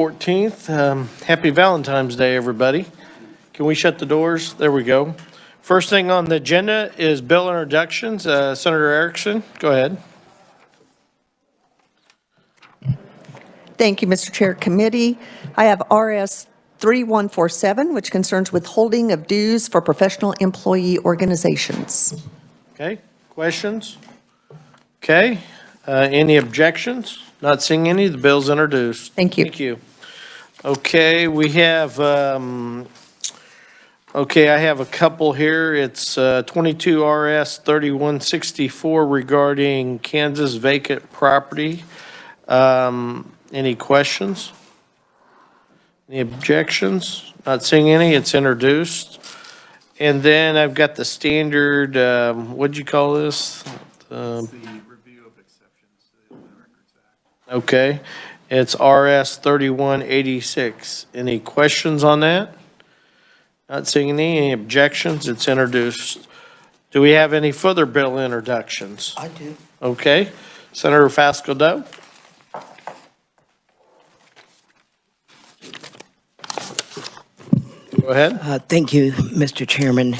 14th. Happy Valentine's Day, everybody. Can we shut the doors? There we go. First thing on the agenda is bill introductions. Senator Erickson, go ahead. Thank you, Mr. Chair. Committee, I have RS 3147, which concerns withholding of dues for professional employee organizations. Okay, questions? Okay, any objections? Not seeing any. The bill's introduced. Thank you. Thank you. Okay, we have, okay, I have a couple here. It's 22 RS 3164 regarding Kansas vacant property. Any questions? Any objections? Not seeing any. It's introduced. And then I've got the standard, what'd you call this? The review of exceptions to the Open Records Act. Okay, it's RS 3186. Any questions on that? Not seeing any objections. It's introduced. Do we have any further bill introductions? I do. Okay, Senator Fasco-Doe. Go ahead. Thank you, Mr. Chairman.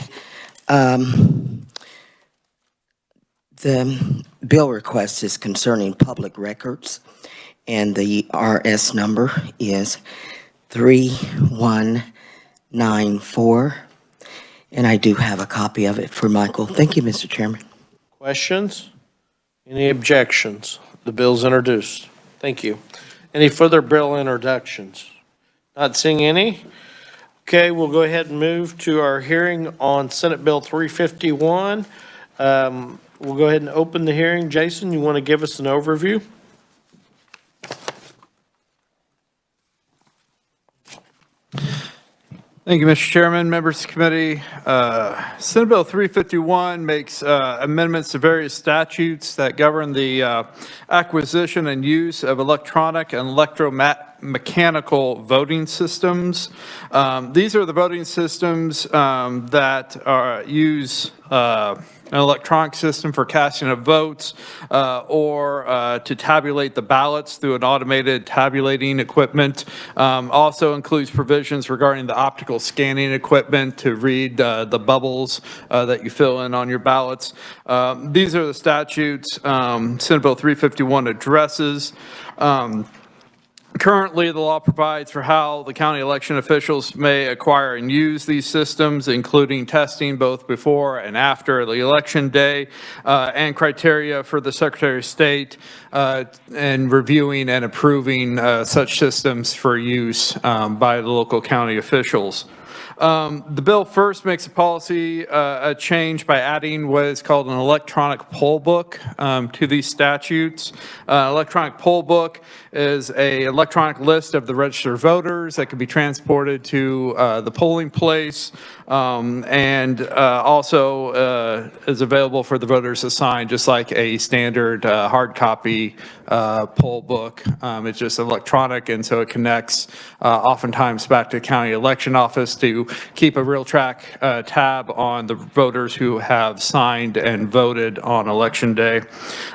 The bill request is concerning public records, and the RS number is 3194, and I do have a copy of it for Michael. Thank you, Mr. Chairman. Questions? Any objections? The bill's introduced. Thank you. Any further bill introductions? Not seeing any. Okay, we'll go ahead and move to our hearing on Senate Bill 351. We'll go ahead and open the hearing. Jason, you want to give us an overview? Thank you, Mr. Chairman, members of the committee. Senate Bill 351 makes amendments to various statutes that govern the acquisition and use of electronic and electromechanical voting systems. These are the voting systems that use an electronic system for casting of votes or to tabulate the ballots through an automated tabulating equipment. Also includes provisions regarding the optical scanning equipment to read the bubbles that you fill in on your ballots. These are the statutes Senate Bill 351 addresses. Currently, the law provides for how the county election officials may acquire and use these systems, including testing both before and after the election day, and criteria for the Secretary of State and reviewing and approving such systems for use by the local county officials. The bill first makes a policy a change by adding what is called an electronic poll book to these statutes. Electronic poll book is an electronic list of the registered voters that can be transported to the polling place and also is available for the voters to sign, just like a standard hard copy poll book. It's just electronic, and so it connects oftentimes back to the county election office to keep a real tab on the voters who have signed and voted on election day.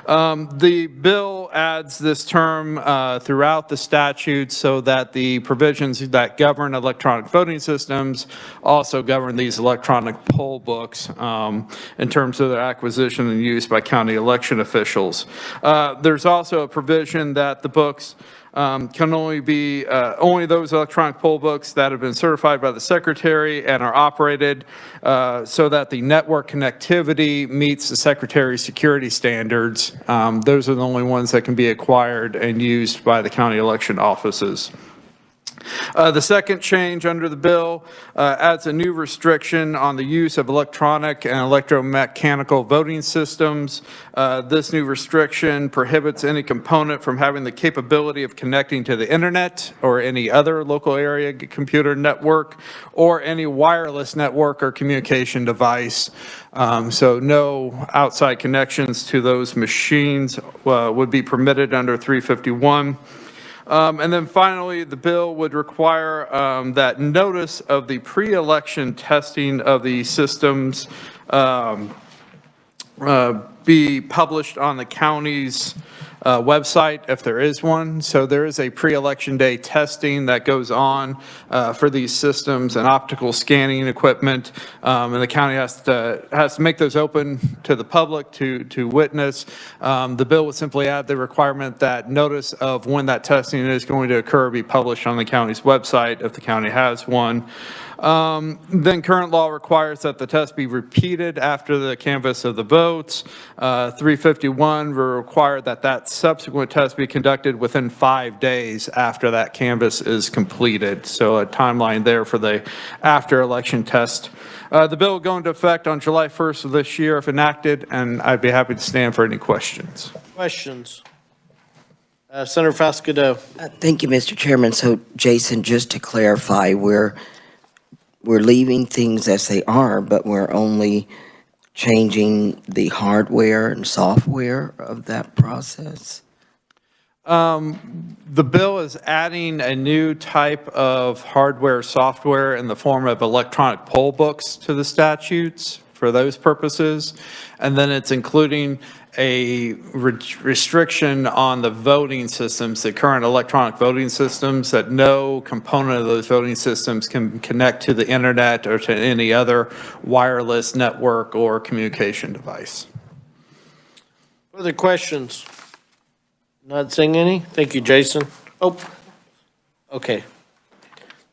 The bill adds this term throughout the statute so that the provisions that govern electronic voting systems also govern these electronic poll books in terms of their acquisition and use by county election officials. There's also a provision that the books can only be only those electronic poll books that have been certified by the Secretary and are operated so that the network connectivity meets the Secretary's security standards. Those are the only ones that can be acquired and used by the county election offices. The second change under the bill adds a new restriction on the use of electronic and electromechanical voting systems. This new restriction prohibits any component from having the capability of connecting to the internet or any other local area computer network or any wireless network or communication device. So no outside connections to those machines would be permitted under 351. And then finally, the bill would require that notice of the pre-election testing of the systems be published on the county's website, if there is one. So there is a pre-election day testing that goes on for these systems and optical scanning equipment, and the county has to make those open to the public to witness. The bill would simply add the requirement that notice of when that testing is going to occur be published on the county's website if the county has one. Then current law requires that the test be repeated after the canvass of the votes. 351 will require that subsequent test be conducted within 5 days after that canvass is completed. So a timeline there for the after election test. The bill will go into effect on July 1st of this year if enacted, and I'd be happy to stand for any questions. Questions? Senator Fasquedo. Thank you, Mr. Chairman. So, Jason, just to clarify, we're leaving things as they are, but we're only changing the hardware and software of that process? The bill is adding a new type of hardware software in the form of electronic poll books to the statutes for those purposes. And then it's including a restriction on the voting systems, the current electronic voting systems, that no component of those voting systems can connect to the internet or to any other wireless network or communication device. Further questions? Not seeing any? Thank you, Jason. Oh, okay.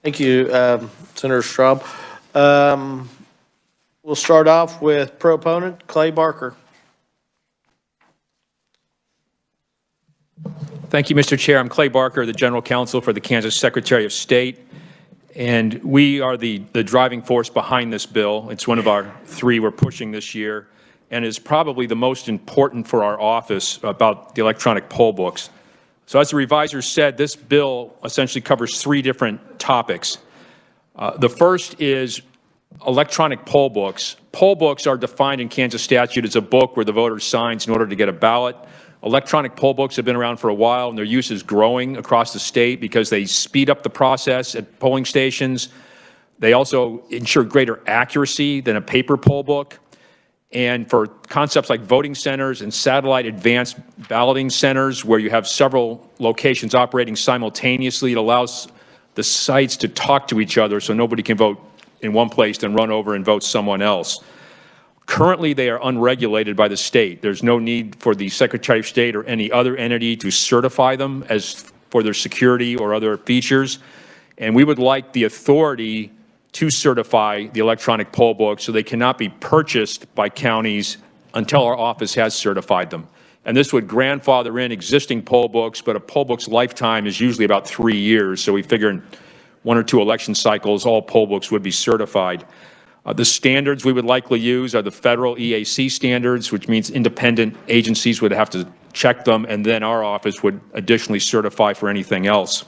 Thank you, Senator Straub. We'll start off with proponent Clay Barker. Thank you, Mr. Chair. I'm Clay Barker, the General Counsel for the Kansas Secretary of State, and we are the driving force behind this bill. It's one of our three we're pushing this year, and is probably the most important for our office about the electronic poll books. So as the reviser said, this bill essentially covers three different topics. The first is electronic poll books. Poll books are defined in Kansas statute as a book where the voter signs in order to get a ballot. Electronic poll books have been around for a while, and their use is growing across the state because they speed up the process at polling stations. They also ensure greater accuracy than a paper poll book. And for concepts like voting centers and satellite advanced balloting centers, where you have several locations operating simultaneously, it allows the sites to talk to each other so nobody can vote in one place then run over and vote someone else. Currently, they are unregulated by the state. There's no need for the Secretary of State or any other entity to certify them as for their security or other features. And we would like the authority to certify the electronic poll books so they cannot be purchased by counties until our office has certified them. And this would grandfather in existing poll books, but a poll book's lifetime is usually about 3 years. So we figure in 1 or 2 election cycles, all poll books would be certified. The standards we would likely use are the federal EAC standards, which means independent agencies would have to check them, and then our office would additionally certify for anything else.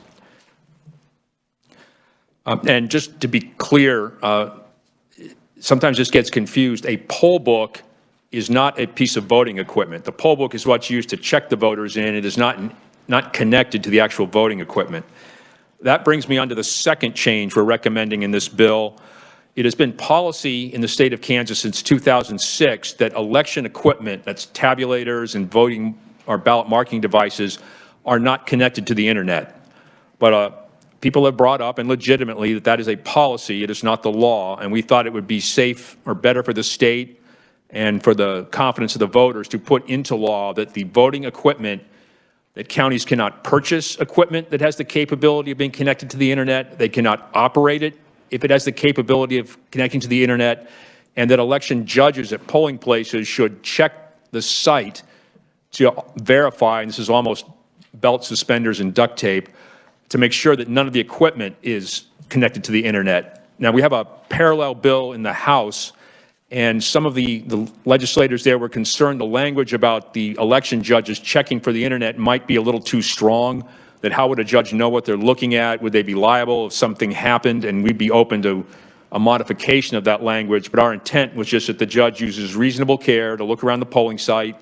And just to be clear, sometimes this gets confused. A poll book is not a piece of voting equipment. The poll book is what's used to check the voters in. It is not connected to the actual voting equipment. That brings me on to the second change we're recommending in this bill. It has been policy in the state of Kansas since 2006 that election equipment, that's tabulators and voting or ballot marking devices, are not connected to the internet. But people have brought up, and legitimately, that that is a policy. It is not the law, and we thought it would be safe or better for the state and for the confidence of the voters to put into law that the voting equipment, that counties cannot purchase equipment that has the capability of being connected to the internet. They cannot operate it if it has the capability of connecting to the internet, and that election judges at polling places should check the site to verify, and this is almost belt, suspenders, and duct tape, to make sure that none of the equipment is connected to the internet. Now, we have a parallel bill in the House, and some of the legislators there were concerned the language about the election judges checking for the internet might be a little too strong, that how would a judge know what they're looking at? Would they be liable if something happened? And we'd be open to a modification of that language. But our intent was just that the judge uses reasonable care to look around the polling site,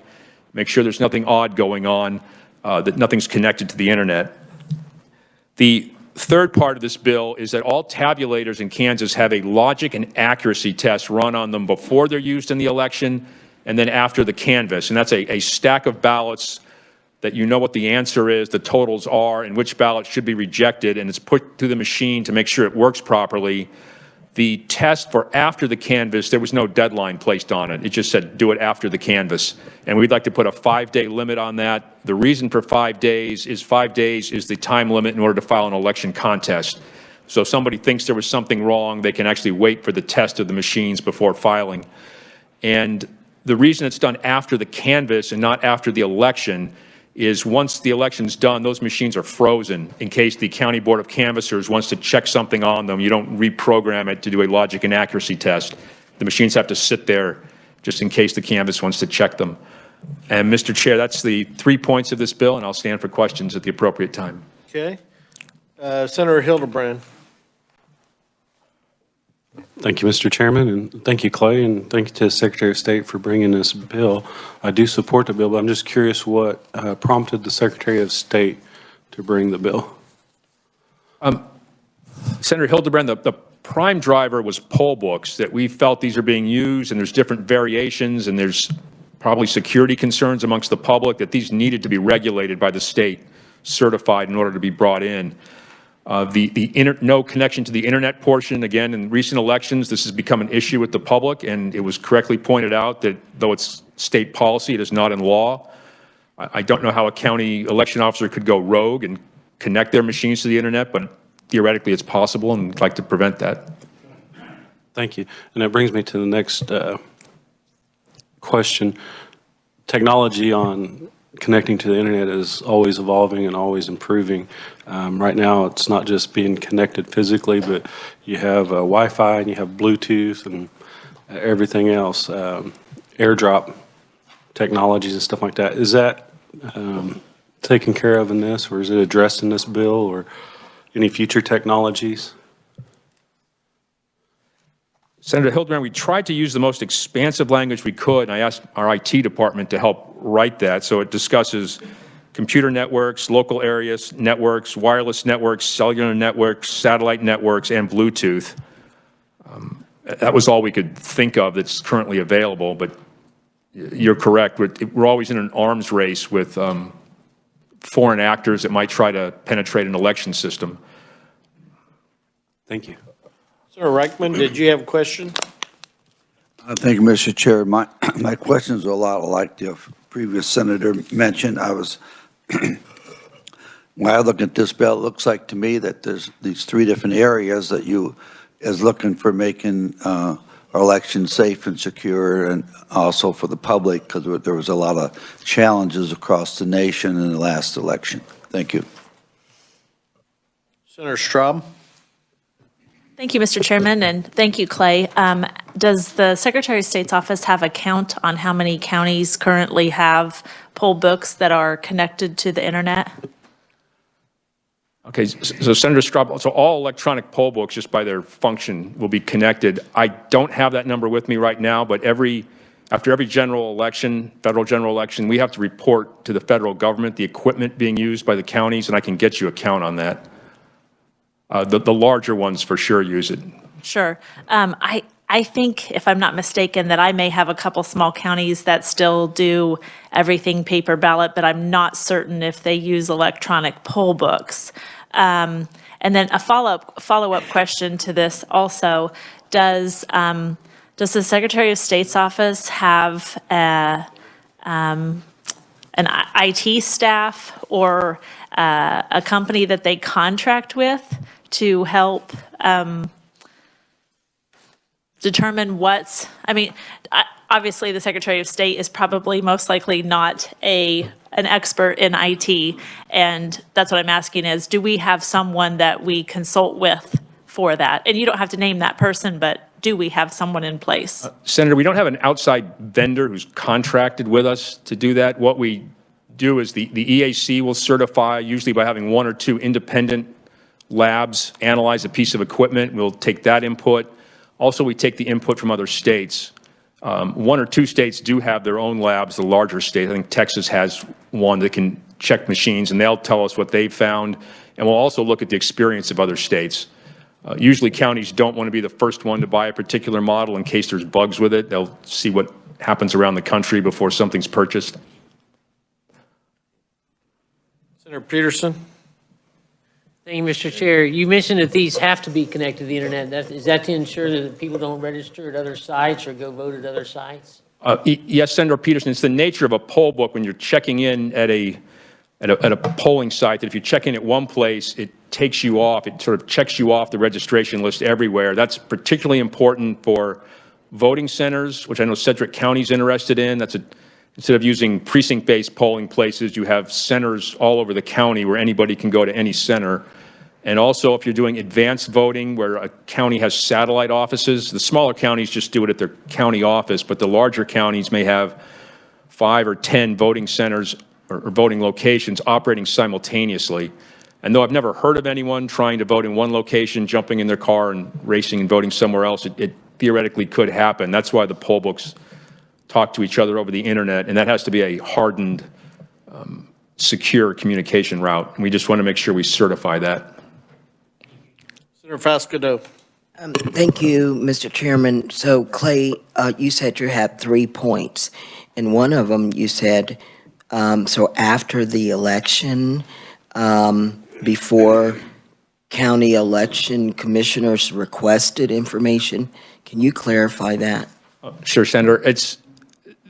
make sure there's nothing odd going on, that nothing's connected to the internet. The third part of this bill is that all tabulators in Kansas have a logic and accuracy test run on them before they're used in the election and then after the canvass. And that's a stack of ballots that you know what the answer is, the totals are, and which ballot should be rejected, and it's put through the machine to make sure it works properly. The test for after the canvass, there was no deadline placed on it. It just said do it after the canvass. And we'd like to put a 5-day limit on that. The reason for 5 days is the time limit in order to file an election contest. So if somebody thinks there was something wrong, they can actually wait for the test of the machines before filing. And the reason it's done after the canvass and not after the election is once the election's done, those machines are frozen in case the County Board of Canvassers wants to check something on them. You don't reprogram it to do a logic and accuracy test. The machines have to sit there just in case the canvass wants to check them. And Mr. Chair, that's the 3 points of this bill, and I'll stand for questions at the appropriate time. Okay. Senator Hildebrand. Thank you, Mr. Chairman, and thank you, Clay, and thank you to the Secretary of State for bringing this bill. I do support the bill, but I'm just curious what prompted the Secretary of State to bring the bill. Senator Hildebrand, the prime driver was poll books, that we felt these are being used, and there's different variations, and there's probably security concerns amongst the public, that these needed to be regulated by the state, certified in order to be brought in. No connection to the internet portion, again, in recent elections, this has become an issue with the public, and it was correctly pointed out that though it's state policy, it is not in law. I don't know how a county election officer could go rogue and connect their machines to the internet, but theoretically it's possible, and we'd like to prevent that. Thank you. And that brings me to the next question. Technology on connecting to the internet is always evolving and always improving. Right now, it's not just being connected physically, but you have Wi-Fi and you have Bluetooth and everything else, airdrop technologies and stuff like that. Is that taken care of in this, or is it addressed in this bill, or any future technologies? Senator Hildebrand, we tried to use the most expansive language we could, and I asked our IT department to help write that. So it discusses computer networks, local areas networks, wireless networks, cellular networks, satellite networks, and Bluetooth. That was all we could think of that's currently available, but you're correct. We're always in an arms race with foreign actors that might try to penetrate an election system. Thank you. Senator Reichman, did you have a question? Thank you, Mr. Chair. My questions are a lot like the previous senator mentioned. When I look at this bill, it looks like to me that there's these 3 different areas that you is looking for making our election safe and secure, and also for the public, because there was a lot of challenges across the nation in the last election. Thank you. Senator Straub. Thank you, Mr. Chairman, and thank you, Clay. Does the Secretary of State's office have a count on how many counties currently have poll books that are connected to the internet? Okay, so Senator Straub, so all electronic poll books, just by their function, will be connected. I don't have that number with me right now, but after every general election, federal general election, we have to report to the federal government the equipment being used by the counties, and I can get you a count on that. The larger ones for sure use it. Sure. I think, if I'm not mistaken, that I may have a couple small counties that still do everything paper ballot, but I'm not certain if they use electronic poll books. And then a follow-up question to this also, does the Secretary of State's office have an IT staff or a company that they contract with to help determine obviously the Secretary of State is probably most likely not an expert in IT, and that's what I'm asking is, do we have someone that we consult with for that? And you don't have to name that person, but do we have someone in place? Senator, we don't have an outside vendor who's contracted with us to do that. What we do is the EAC will certify, usually by having 1 or 2 independent labs analyze a piece of equipment. We'll take that input. Also, we take the input from other states. 1 or 2 states do have their own labs, the larger states. I think Texas has one that can check machines, and they'll tell us what they've found. And we'll also look at the experience of other states. Usually counties don't want to be the first one to buy a particular model in case there's bugs with it. They'll see what happens around the country before something's purchased. Senator Peterson? Thank you, Mr. Chair. You mentioned that these have to be connected to the internet. Is that to ensure that people don't register at other sites or go vote at other sites? Yes, Senator Peterson, it's the nature of a poll book when you're checking in at a polling site, that if you check in at one place, it takes you off, it sort of checks you off the registration list everywhere. That's particularly important for voting centers, which I know Sedgwick County's interested in. Instead of using precinct-based polling places, you have centers all over the county where anybody can go to any center. And also, if you're doing advanced voting where a county has satellite offices, the smaller counties just do it at their county office, but the larger counties may have 5 or 10 voting centers or voting locations operating simultaneously. And though I've never heard of anyone trying to vote in one location, jumping in their car and racing and voting somewhere else, it theoretically could happen. That's why the poll books talk to each other over the internet, and that has to be a hardened, secure communication route. And we just want to make sure we certify that. Senator Fasquedo. Thank you, Mr. Chairman. So Clay, you said you had 3 points, and one of them you said, so after the election, before county election commissioners requested information. Can you clarify that? Sure, Senator. It's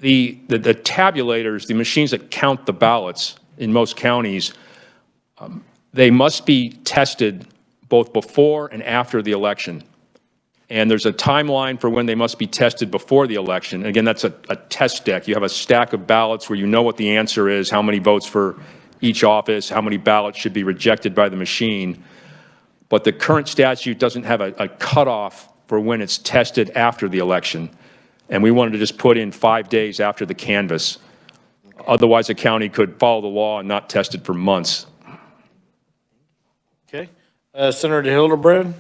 the tabulators, the machines that count the ballots in most counties, they must be tested both before and after the election. And there's a timeline for when they must be tested before the election. Again, that's a test deck. You have a stack of ballots where you know what the answer is, how many votes for each office, how many ballots should be rejected by the machine. But the current statute doesn't have a cutoff for when it's tested after the election. And we wanted to just put in 5 days after the canvass. Otherwise, a county could follow the law and not test it for months. Okay. Senator Hildebrand.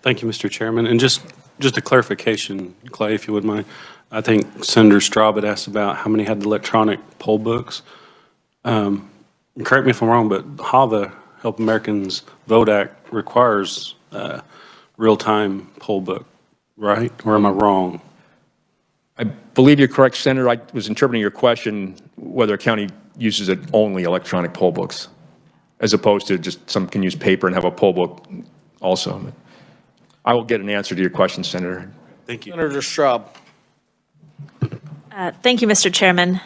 Thank you, Mr. Chairman. And just a clarification, Clay, if you would mind. I think Senator Straub had asked about how many had the electronic poll books. Correct me if I'm wrong, but HAVA, Help Americans Vote Act, requires real-time poll book, right? Or am I wrong? I believe you're correct, Senator. I was interpreting your question whether a county uses it only electronic poll books, as opposed to just some can use paper and have a poll book also. I will get an answer to your question, Senator. Thank you. Senator Straub. Thank you, Mr. Chairman.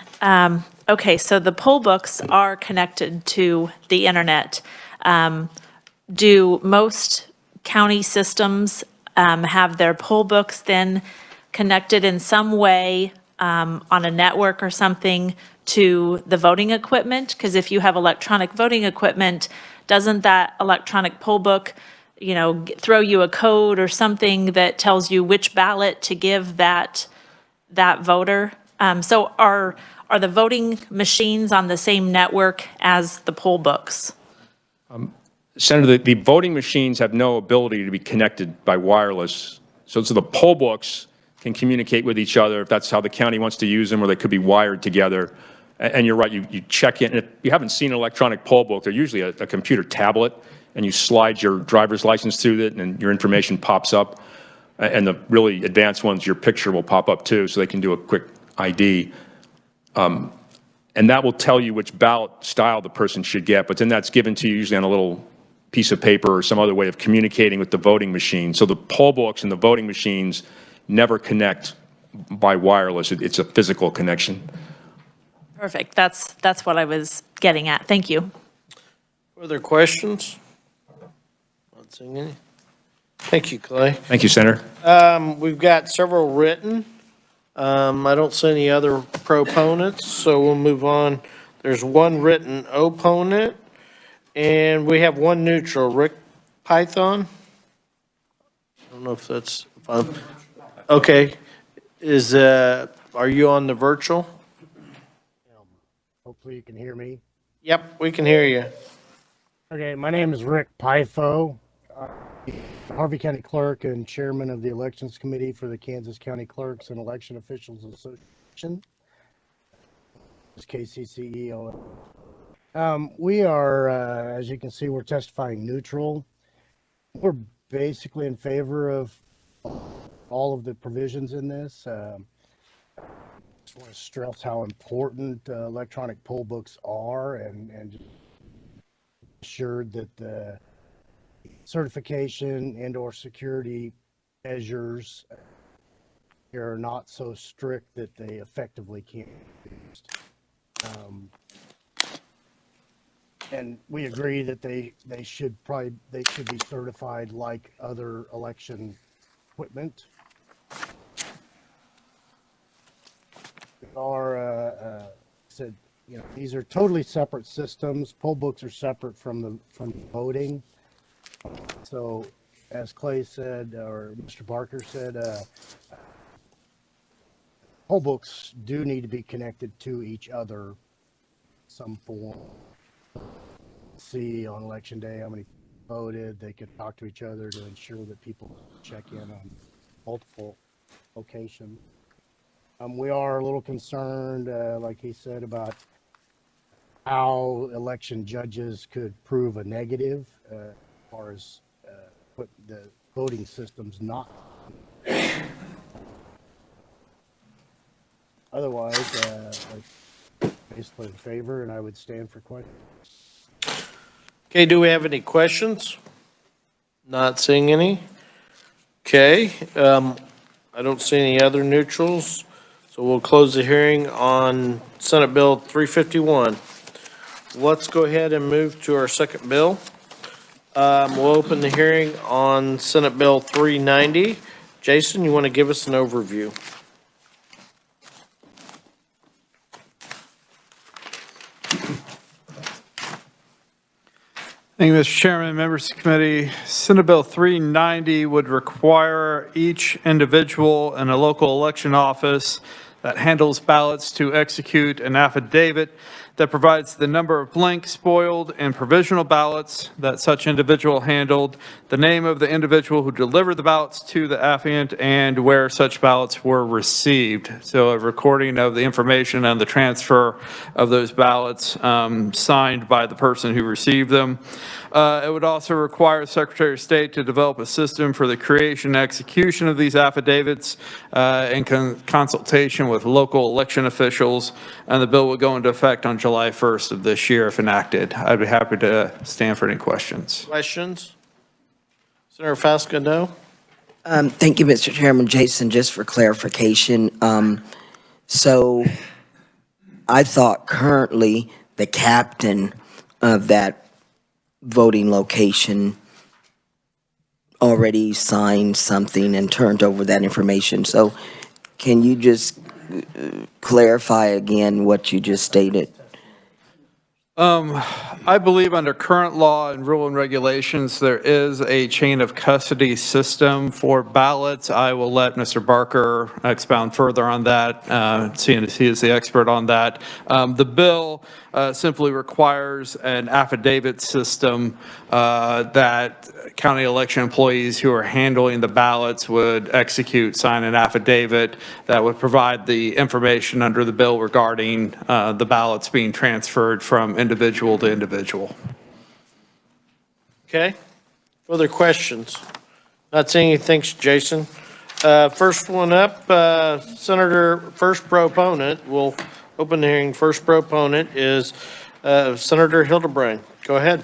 Okay, so the poll books are connected to the internet. Do most county systems have their poll books then connected in some way on a network or something to the voting equipment? Because if you have electronic voting equipment, doesn't that electronic poll book, you know, throw you a code or something that tells you which ballot to give that voter? So are the voting machines on the same network as the poll books? Senator, the voting machines have no ability to be connected by wireless. So the poll books can communicate with each other if that's how the county wants to use them, or they could be wired together. And you're right, you check in. If you haven't seen an electronic poll book, they're usually a computer tablet, and you slide your driver's license through it, and your information pops up. And the really advanced ones, your picture will pop up too, so they can do a quick ID. And that will tell you which ballot style the person should get, but then that's given to you usually on a little piece of paper or some other way of communicating with the voting machine. So the poll books and the voting machines never connect by wireless. It's a physical connection. Perfect. That's what I was getting at. Thank you. Further questions? Not seeing any. Thank you, Clay. Thank you, Senator. We've got several written. I don't see any other proponents, so we'll move on. There's one written opponent, and we have one neutral. Rick Python? I don't know if that's, okay. Are you on the virtual? Hopefully you can hear me. Yep, we can hear you. Okay, my name is Rick Pyfo, Harvey County Clerk and Chairman of the Elections Committee for the Kansas County Clerks and Election Officials Association. It's KCCEO. We are, as you can see, we're testifying neutral. We're basically in favor of all of the provisions in this. Just want to stress how important electronic poll books are, and assured that the certification and/or security measures are not so strict that they effectively can't be used. And we agree that they should be certified like other election equipment. Said, you know, these are totally separate systems. Poll books are separate from the voting. So, as Clay said, or Mr. Barker said, poll books do need to be connected to each other, some form. See on election day how many voted. They could talk to each other to ensure that people check in on multiple locations. We are a little concerned, like he said, about how election judges could prove a negative as far as what the voting system's not. Otherwise, basically in favor, and I would stand for questions. Okay, do we have any questions? Not seeing any. Okay, I don't see any other neutrals, so we'll close the hearing on Senate Bill 351. Let's go ahead and move to our second bill. We'll open the hearing on Senate Bill 390. Jason, you want to give us an overview? Thank you, Mr. Chairman, members of the committee. Senate Bill 390 would require each individual in a local election office that handles ballots to execute an affidavit that provides the number of blank, spoiled, and provisional ballots that such individual handled, the name of the individual who delivered the ballots to the affiant, and where such ballots were received. So a recording of the information and the transfer of those ballots signed by the person who received them. It would also require the Secretary of State to develop a system for the creation and execution of these affidavits in consultation with local election officials, and the bill would go into effect on July 1st of this year if enacted. I'd be happy to stand for any questions. Questions? Senator Fasca, no? Thank you, Mr. Chairman. Jason, just for clarification, so I thought currently the captain of that voting location already signed something and turned over that information. So can you just clarify again what you just stated? I believe under current law and rule and regulations, there is a chain of custody system for ballots. I will let Mr. Barker expound further on that, seeing as he is the expert on that. The bill simply requires an affidavit system that county election employees who are handling the ballots would execute, sign an affidavit that would provide the information under the bill regarding the ballots being transferred from individual to individual. Okay. Further questions? Not seeing any. Thanks, Jason. First one up, Senator, first proponent, we'll open the hearing. First proponent is Senator Hildebrand. Go ahead.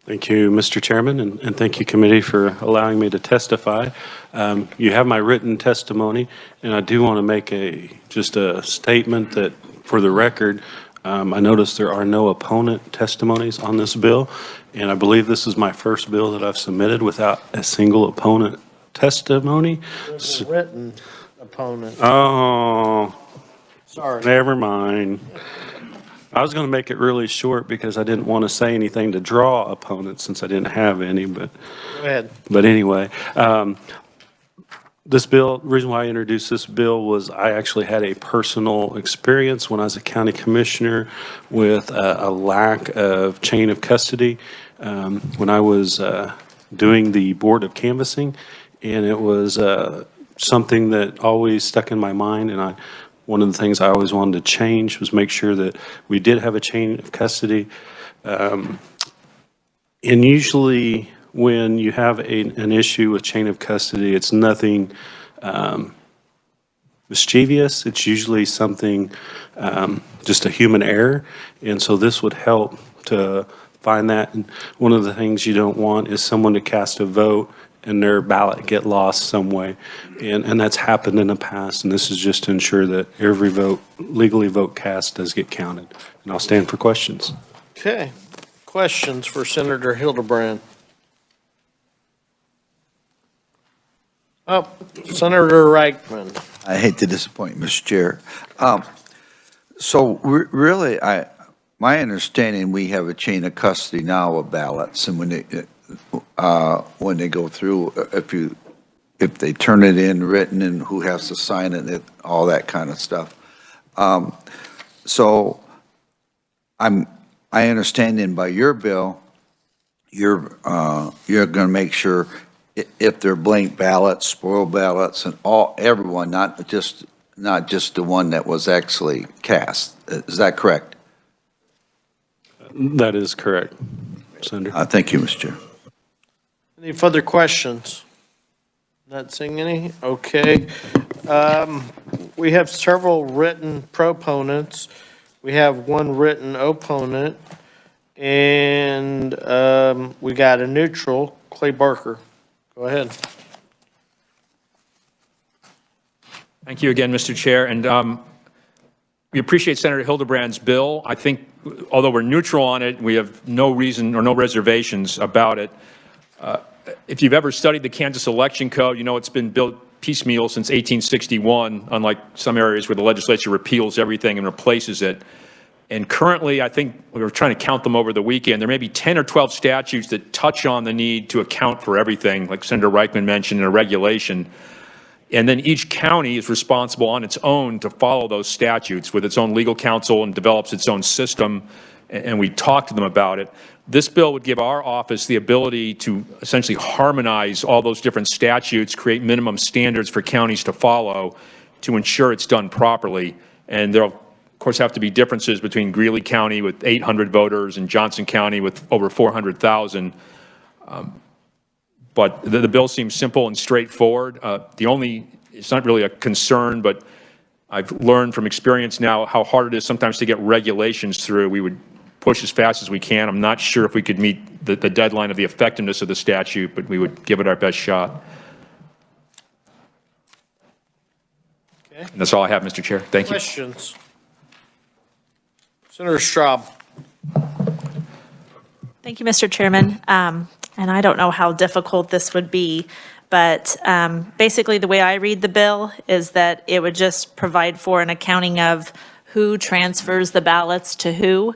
Thank you, Mr. Chairman, and thank you, committee, for allowing me to testify. You have my written testimony, and I do want to make just a statement that, for the record, I noticed there are no opponent testimonies on this bill, and I believe this is my first bill that I've submitted without a single opponent testimony. There's a written opponent. Oh, Sorry. never mind. I was going to make it really short because I didn't want to say anything to draw opponents since I didn't have any, but Go ahead. But anyway, this bill, the reason why I introduced this bill was I actually had a personal experience when I was a county commissioner with a lack of chain of custody when I was doing the board of canvassing, and it was something that always stuck in my mind, and one of the things I always wanted to change was make sure that we did have a chain of custody. And usually when you have an issue with chain of custody, it's nothing mischievous. It's usually something, just a human error. And so this would help to find that. And one of the things you don't want is someone to cast a vote and their ballot get lost some way. And that's happened in the past, and this is just to ensure that every vote, legally vote cast, does get counted. And I'll stand for questions. Okay. Questions for Senator Hildebrand? Oh, Senator Reichman. I hate to disappoint, Mr. Chair. So really, my understanding, we have a chain of custody now of ballots, and when they go through, if they turn it in written and who has to sign it, all that kind of stuff. So I understand then by your bill, you're going to make sure if they're blank ballots, spoiled ballots, and everyone, not just the one that was actually cast. Is that correct? That is correct, Senator. Thank you, Mr. Chair. Any further questions? Not seeing any? Okay. We have several written proponents. We have one written opponent. And we got a neutral, Clay Barker. Go ahead. Thank you again, Mr. Chair. And we appreciate Senator Hildebrand's bill. I think, although we're neutral on it, we have no reason or no reservations about it. If you've ever studied the Kansas Election Code, you know it's been built piecemeal since 1861, unlike some areas where the legislature repeals everything and replaces it. And currently, I think we were trying to count them over the weekend. There may be 10 or 12 statutes that touch on the need to account for everything, like Senator Reichman mentioned, in a regulation. And then each county is responsible on its own to follow those statutes with its own legal counsel and develops its own system. And we talk to them about it. This bill would give our office the ability to essentially harmonize all those different statutes, create minimum standards for counties to follow to ensure it's done properly. And there'll, of course, have to be differences between Greeley County with 800 voters and Johnson County with over 400,000. But the bill seems simple and straightforward. It's not really a concern, but I've learned from experience now how hard it is sometimes to get regulations through. We would push as fast as we can. I'm not sure if we could meet the deadline of the effectiveness of the statute, but we would give it our best shot. Okay. And that's all I have, Mr. Chair. Thank you. Questions? Senator Straub. Thank you, Mr. Chairman. And I don't know how difficult this would be, but basically the way I read the bill is that it would just provide for an accounting of who transfers the ballots to who.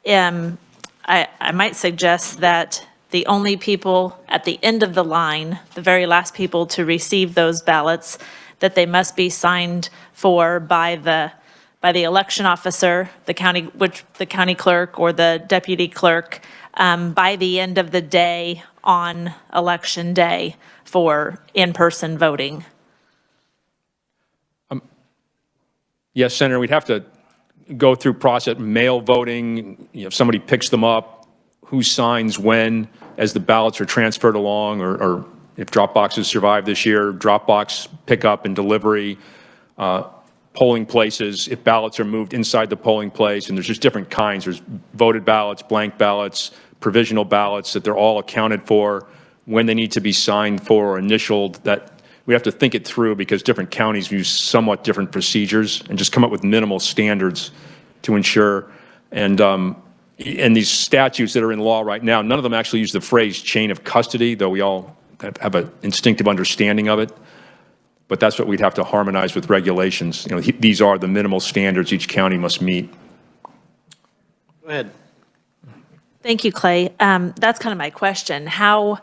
I might suggest that the only people at the end of the line, the very last people to receive those ballots, that they must be signed for by the election officer, the county clerk or the deputy clerk, by the end of the day on election day for in-person voting. Yes, Senator, we'd have to go through process, mail voting, if somebody picks them up, who signs when as the ballots are transferred along, or if drop boxes survive this year, drop box pickup and delivery, polling places, if ballots are moved inside the polling place, and there's just different kinds. There's voted ballots, blank ballots, provisional ballots, that they're all accounted for, when they need to be signed for or initialed. That we have to think it through because different counties use somewhat different procedures and just come up with minimal standards to ensure. And these statutes that are in law right now, none of them actually use the phrase chain of custody, though we all have an instinctive understanding of it. But that's what we'd have to harmonize with regulations. These are the minimal standards each county must meet. Go ahead. Thank you, Clay. That's kind of my question. How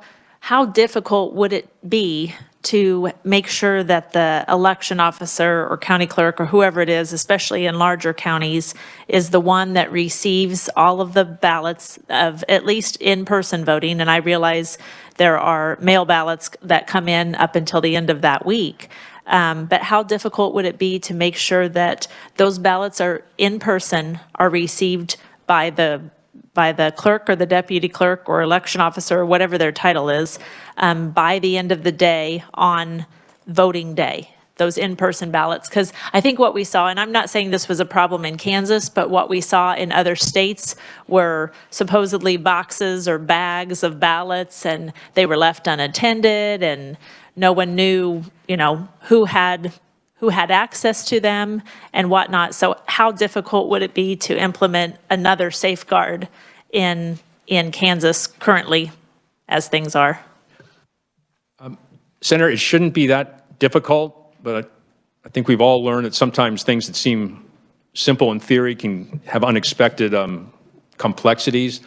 difficult would it be to make sure that the election officer or county clerk or whoever it is, especially in larger counties, is the one that receives all of the ballots of at least in-person voting? And I realize there are mail ballots that come in up until the end of that week. But how difficult would it be to make sure that those ballots are in person, are received by the clerk or the deputy clerk or election officer, or whatever their title is, by the end of the day on voting day? those in-person ballots. Because I think what we saw, and I'm not saying this was a problem in Kansas, but what we saw in other states were supposedly boxes or bags of ballots, and they were left unattended, and no one knew, who had access to them and whatnot. So how difficult would it be to implement another safeguard in Kansas currently as things are? Senator, it shouldn't be that difficult, but I think we've all learned that sometimes things that seem simple in theory can have unexpected complexities.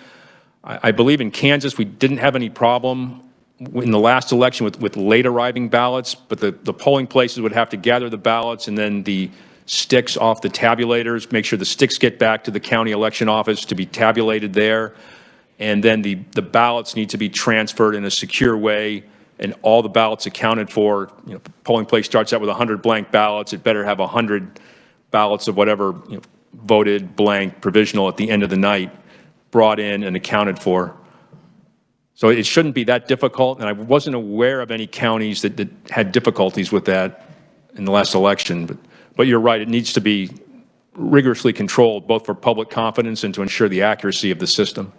I believe in Kansas we didn't have any problem in the last election with late arriving ballots, but the polling places would have to gather the ballots and then the sticks off the tabulators, make sure the sticks get back to the county election office to be tabulated there, and then the ballots need to be transferred in a secure way, and all the ballots accounted for. Polling place starts out with 100 blank ballots. It better have 100 ballots of whatever voted blank provisional at the end of the night brought in and accounted for. So it shouldn't be that difficult, and I wasn't aware of any counties that had difficulties with that in the last election. But you're right, it needs to be rigorously controlled, both for public confidence and to ensure the accuracy of the system.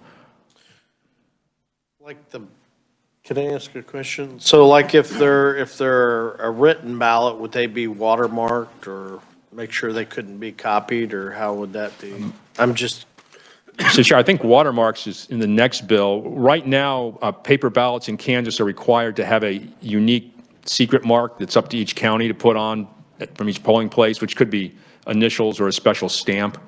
Can I ask a question? So like if they're a written ballot, would they be watermarked or make sure they couldn't be copied, or how would that be? I'm just... So, Chair, I think watermarks is in the next bill. Right now, paper ballots in Kansas are required to have a unique secret mark that's up to each county to put on from each polling place, which could be initials or a special stamp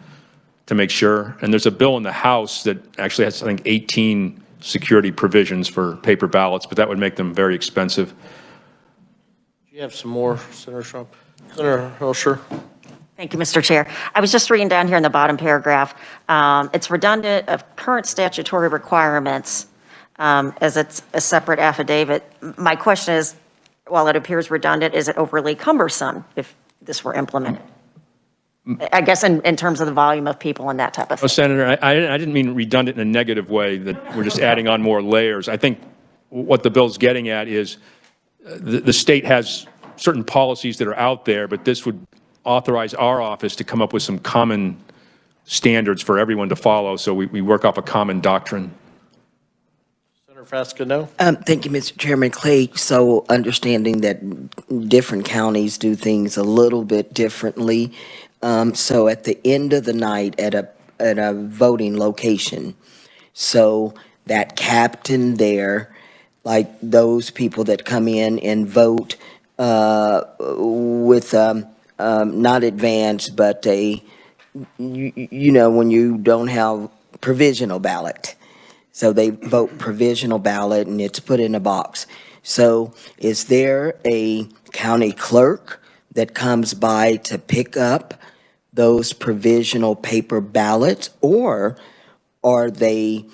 to make sure. And there's a bill in the House that actually has, I think, 18 security provisions for paper ballots, but that would make them very expensive. Do you have some more, Senator Schwab? Senator Hilscher? Thank you, Mr. Chair. I was just reading down here in the bottom paragraph. It's redundant of current statutory requirements as it's a separate affidavit. My question is, while it appears redundant, is it overly cumbersome if this were implemented? I guess in terms of the volume of people and that type of thing. Well, Senator, I didn't mean redundant in a negative way, that we're just adding on more layers. I think what the bill's getting at is the state has certain policies that are out there, but this would authorize our office to come up with some common standards for everyone to follow, so we work off a common doctrine. Senator Frascano? Thank you, Mr. Chairman Clay. So understanding that different counties do things a little bit differently. So at the end of the night at a voting location, so that captain there, like those people that come in and vote with not advanced, but when you don't have provisional ballot. So they vote provisional ballot and it's put in a box. So is there a county clerk that comes by to pick up those provisional paper ballots, or are they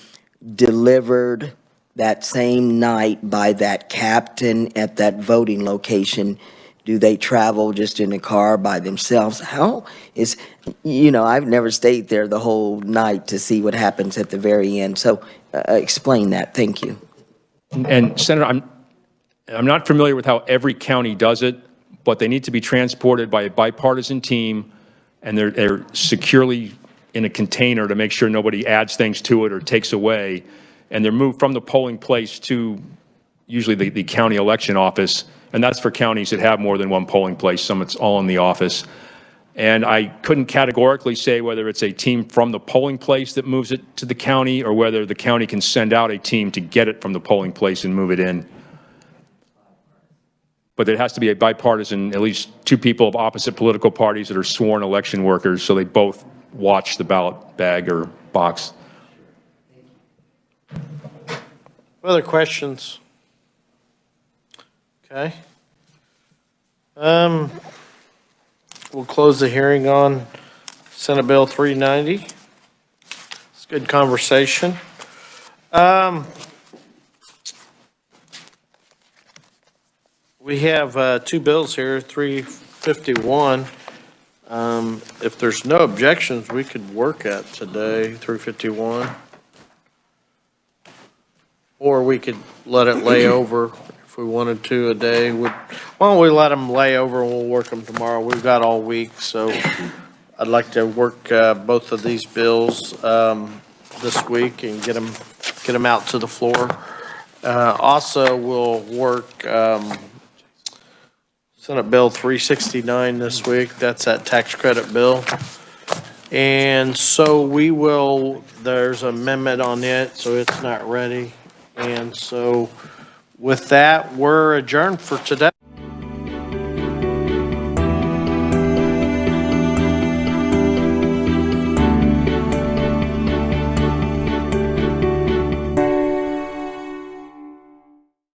delivered that same night by that captain at that voting location? Do they travel just in a car by themselves? How is, I've never stayed there the whole night to see what happens at the very end. So explain that. Thank you. And Senator, I'm not familiar with how every county does it, but they need to be transported by a bipartisan team, and they're securely in a container to make sure nobody adds things to it or takes away. And they're moved from the polling place to usually the county election office. And that's for counties that have more than one polling place. Some it's all in the office. And I couldn't categorically say whether it's a team from the polling place that moves it to the county or whether the county can send out a team to get it from the polling place and move it in. But there has to be a bipartisan, at least two people of opposite political parties that are sworn election workers, so they both watch the ballot bag or box. Other questions? Okay. We'll close the hearing on Senate Bill 390. It's a good conversation. We have two bills here, 351. If there's no objections, we could work at today, 351. Or we could let it lay over if we wanted to a day. Why don't we let them lay over and we'll work them tomorrow? We've got all week, so I'd like to work both of these bills this week and get them out to the floor. Also, we'll work Senate Bill 369 this week. That's that tax credit bill. And so there's an amendment on it, so it's not ready. And so with that, we're adjourned for today.